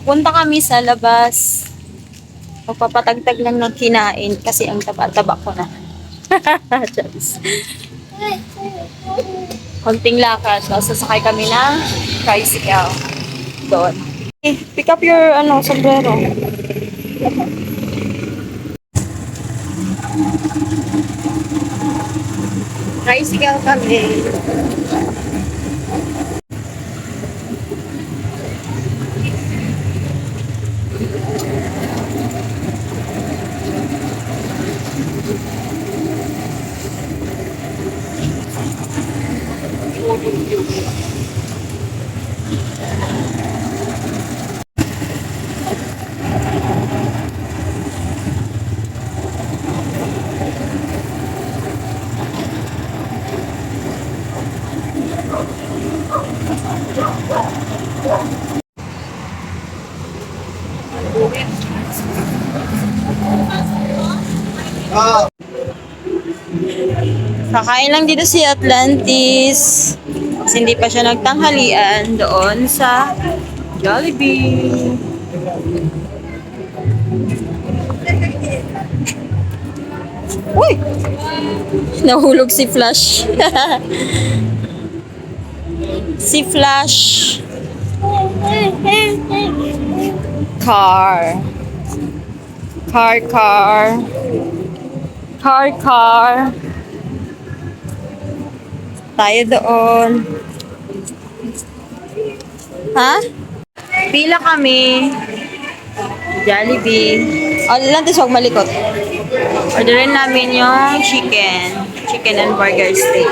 Punta kami sa labas. Magpapatagtag lang ng kinain kasi ang taba-taba ko na. Charis. Konting lakad. Tapos sasakay kami ng tricycle. Doon. Pick up your sombrero. Tricycle kami. Kakain lang dito si Atlantis. Kasi hindi pa siya nagtanghalian doon sa Jollibee. Uy! Nahulog si Flash. Si Flash. Car. Car, car. Car, car. Tayo doon. Ha? Pila kami. Jollibee. Lantis, huwag malikot. Orderin namin yung chicken. Chicken and burger steak.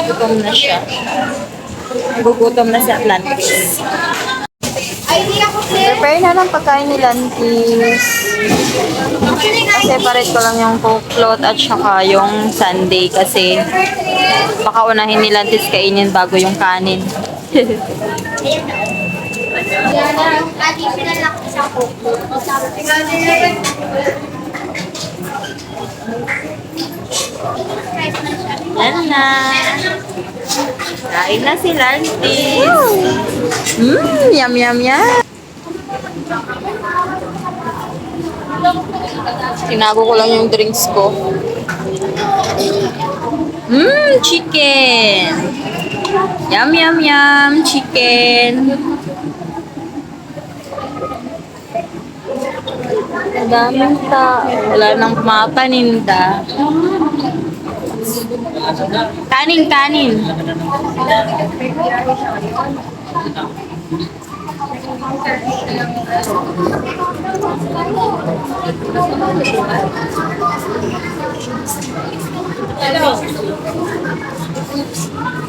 Gutom na siya. Gugutom na si Atlantis. Prepare na ng pagkain ni Lantis. Separate ko lang yung coke float at saka yung sundae kasi baka unahin ni Lantis kainin bago yung kanin. Additional lang sa coke float. Yan na. Kain na si Lantis. Yum, yum, yum. Tinago ko lang yung drinks ko. Chicken. Yum, yum, yum. Chicken. Ang daming tao. Wala nang mapaninda. Kanin, kanin.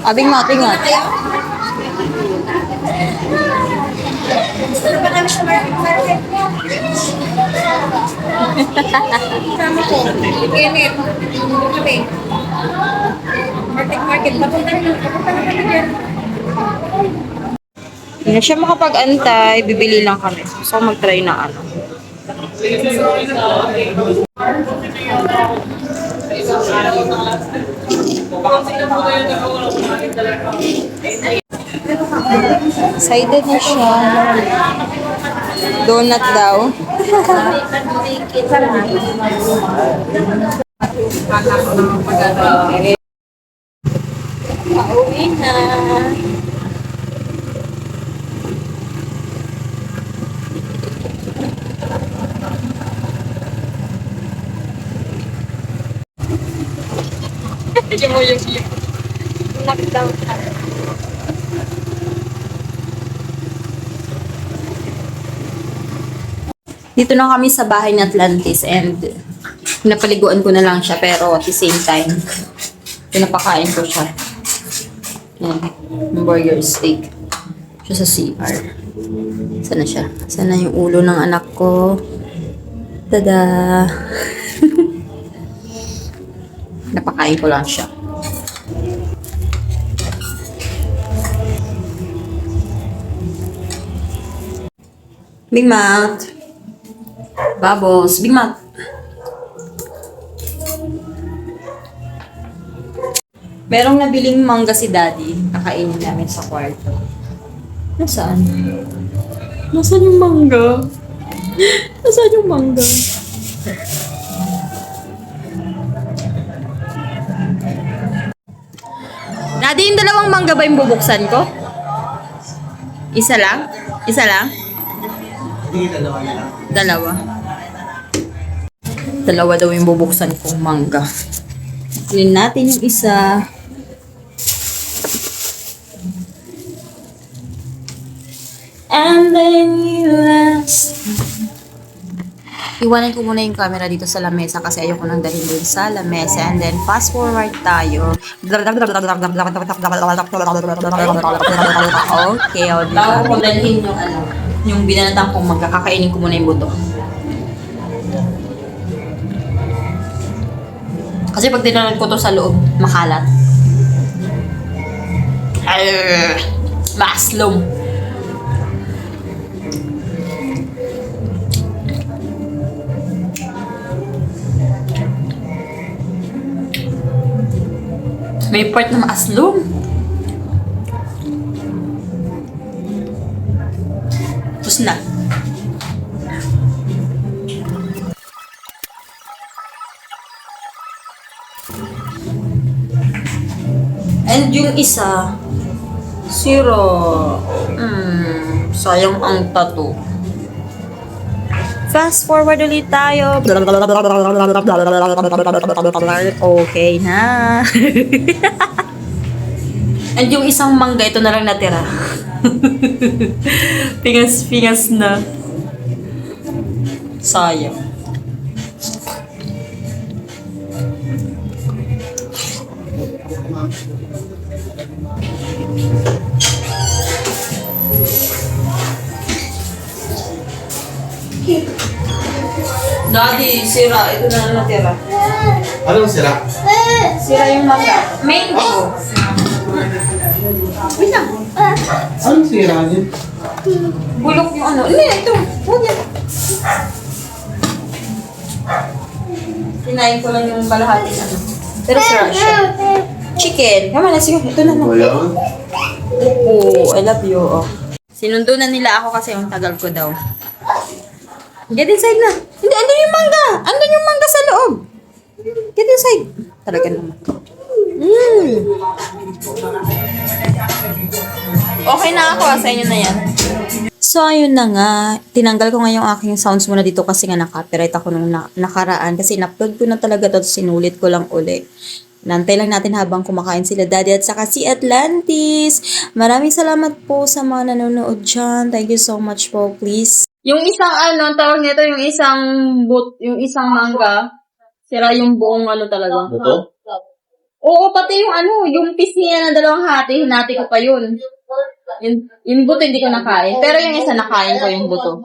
Abing mo, tingat. Init. Kami. Market. Papunta na kami dyan. Hindi na siya makapag-antay. Bibili lang kami. So, mag-try na ano. Excited na siya. Donut daw. Pauwi na. Yung knockdown. Dito na kami sa bahay ni Atlantis and napaliguan ko na lang siya pero at the same time pinapakain ko siya. Yan, yung burger steak. Siya sa CR. Sana siya? Sana yung ulo ng anak ko. Tada! Napakain ko lang siya. Big Mouth. Bubbles. Big Mouth. Merong nabiling mangga si Daddy. Kakainin namin sa kwarto. Nasaan? Nasaan yung mangga? Nasaan yung mangga? Daddy, yung dalawang mangga ba yung bubuksan ko? Isa lang? Isa lang? Hindi, dalawa na lang. Dalawa. Dalawa daw yung bubuksan kong mangga. Kunin natin yung isa. And then you ask. Iwanan ko muna yung camera dito sa lamesa kasi ayoko nang dalhin dun sa lamesa. And then fast forward tayo. Okay, o diba? Bago ko dalhin yung yung binanatang kong magkakakainin ko muna yung buto. Kasi pag tinanong ko to sa loob, makalat. Maaslom. May part na maaslom. Tapos na. And yung isa, zero. Sayang ang tattoo. Fast forward ulit tayo. Okay na. And yung isang mangga, ito na lang natira. Pingas-pingas na. Sayang. Daddy, sira. Ito na lang natira. Anong sira? Sira yung mangga. Mango. Wait lang. Anong sira niya? Bulok yung ano. Hindi, ito. Huwag yan. Kinain ko lang yung balahati ano. Pero sira siya. Chicken. Tama na, sige. Ito na lang. Wala. Oo, I love you. Oh. Sinundo na nila ako kasi yung tagal ko daw. Get inside na. Hindi, andun yung mangga. Andun yung mangga sa loob. Get inside. Talaga naman. Okay na ako. Sa inyo na yan. So, ayun na nga. Tinanggal ko nga yung aking sounds muna dito kasi nga na-copyright ako nung nakaraan. Kasi na-upload ko na talaga ito. Sinulit ko lang uli. Nantay lang natin habang kumakain sila Daddy at saka si Atlantis. Maraming salamat po sa mga nanonood dyan. Thank you so much po, please. Yung isang ang tawag nito, yung isang mangga, sira yung buong talaga. Buto? Oo, pati yung yung piece niya na dalawang hati, hinati ko pa yun. Yung buto hindi ko nakain. Pero yung isa nakain ko yung buto.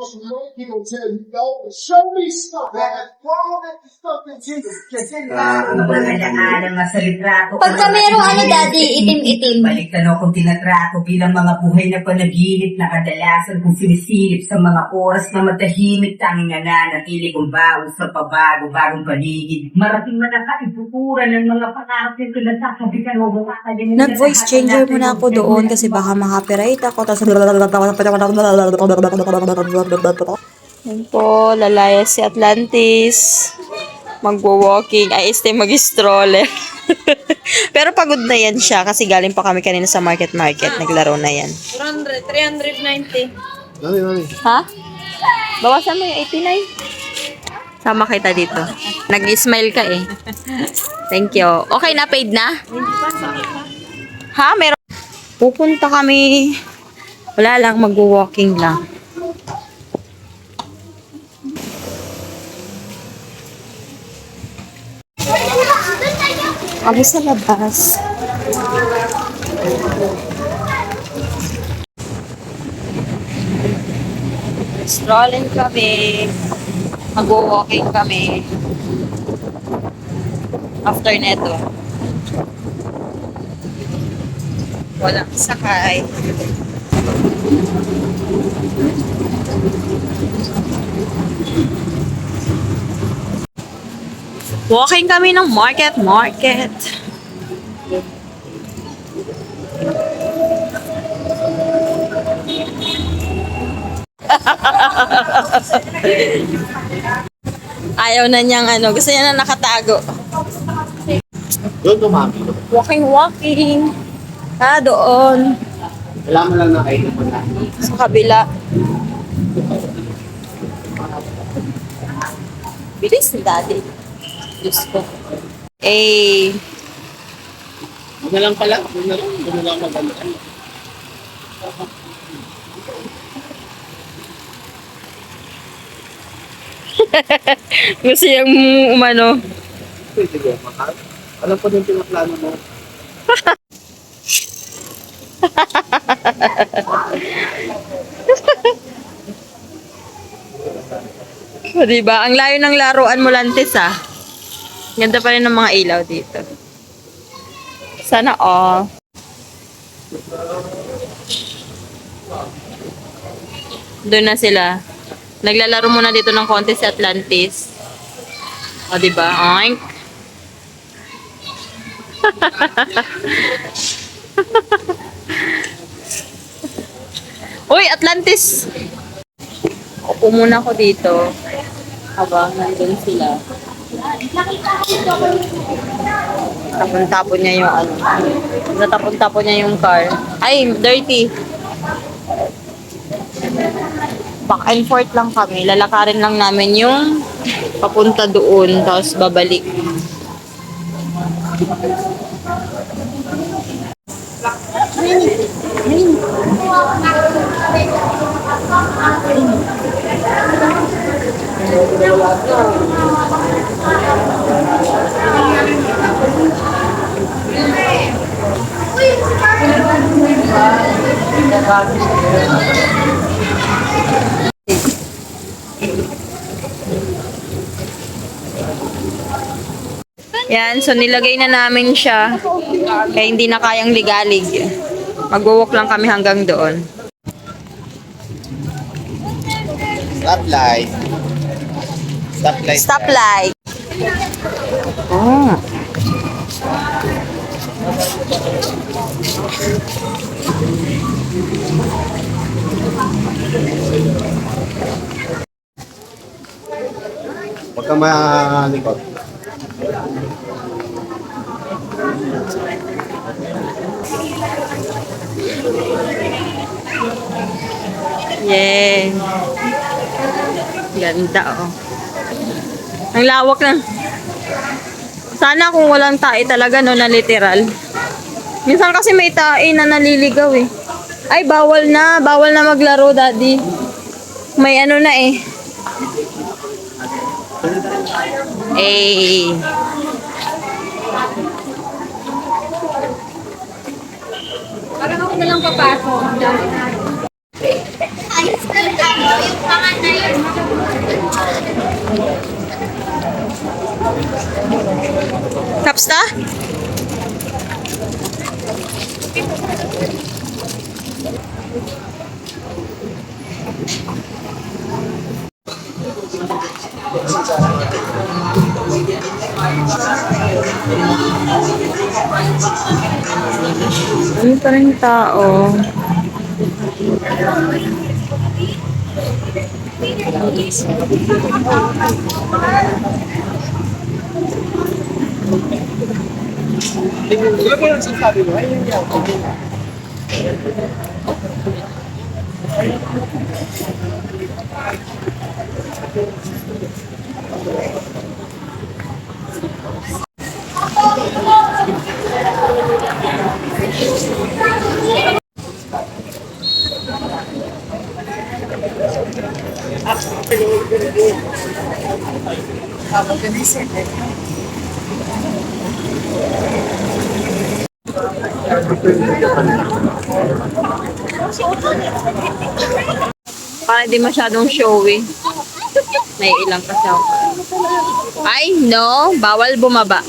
Pagka merong Daddy, itim-itim. Baliktano kung tinatrato bilang mga buhay na panaginip na kadalasan kung sinisilip sa mga oras na matahimik tanging nananatili kong baon sa bagong paligid. Marating man ang kaibuturan ng mga pangarap nito na sasabitan o makakalimutan. Nag-voice changer muna ako doon kasi baka makapiright ako. Tapos yan po, lalaya si Atlantis. Magwo-walking. Ay, mag-stroller. Pero pagod na yan siya kasi galing pa kami kanina sa market. Naglaro na yan. 390. Mami. Ha? Bawasan mo yung 89. Sama kita dito. Nag-smile ka eh. Thank you. Okay na, paid na? Ha? Meron? Pupunta kami. Wala lang, mag-walking lang. Kami sa labas. Strolling kami. Mag-walking kami. After neto. Walang sakay. Walking kami ng market. Ayaw na niyang gusto niya na nakatago. Doon tumami. Walking. Doon. Kailangan mo lang na kayo na. Sa kabila. Bilis ni Daddy. Diyos ko. Doon na lang pala. Doon na lang maganda. Gusto niyang umano. Pwede ba? Alam ko din pinaplano mo. O, diba? Ang layo ng laruan mo, Lantis, ah. Ganda pa rin ng mga ilaw dito. Sana all. Doon na sila. Naglalaro muna dito ng konti si Atlantis. O, diba? Oink. Uy, Atlantis! Upo muna ako dito. Habang nandun sila. Tapon-tapon niya yung natapon-tapon niya yung car. Ay, dirty. Back and forth lang kami. Lalakarin lang namin yung papunta doon. Tapos babalik. Yan, so nilagay na namin siya. Kaya hindi na kayang ligalig. Mag-walk lang kami hanggang doon. Stoplight. Stoplight. Stoplight. Oh. Huwag ka malikot. Yeah. Ganda, oh. Ang lawak na. Sana kung walang tae talaga, no, na literal. Minsan kasi may tae na naliligaw, eh. Ay, bawal na. Bawal na maglaro, Daddy. May ano na, eh. Eh. Parang ako na lang papasok. Ayos na lang yung panganay. Caps na? Ano pa rin tao? Ano po yung sasabi mo? Ayun yan. Para di masyadong showy. May ilang kasi ako. Ay, no. Bawal bumaba.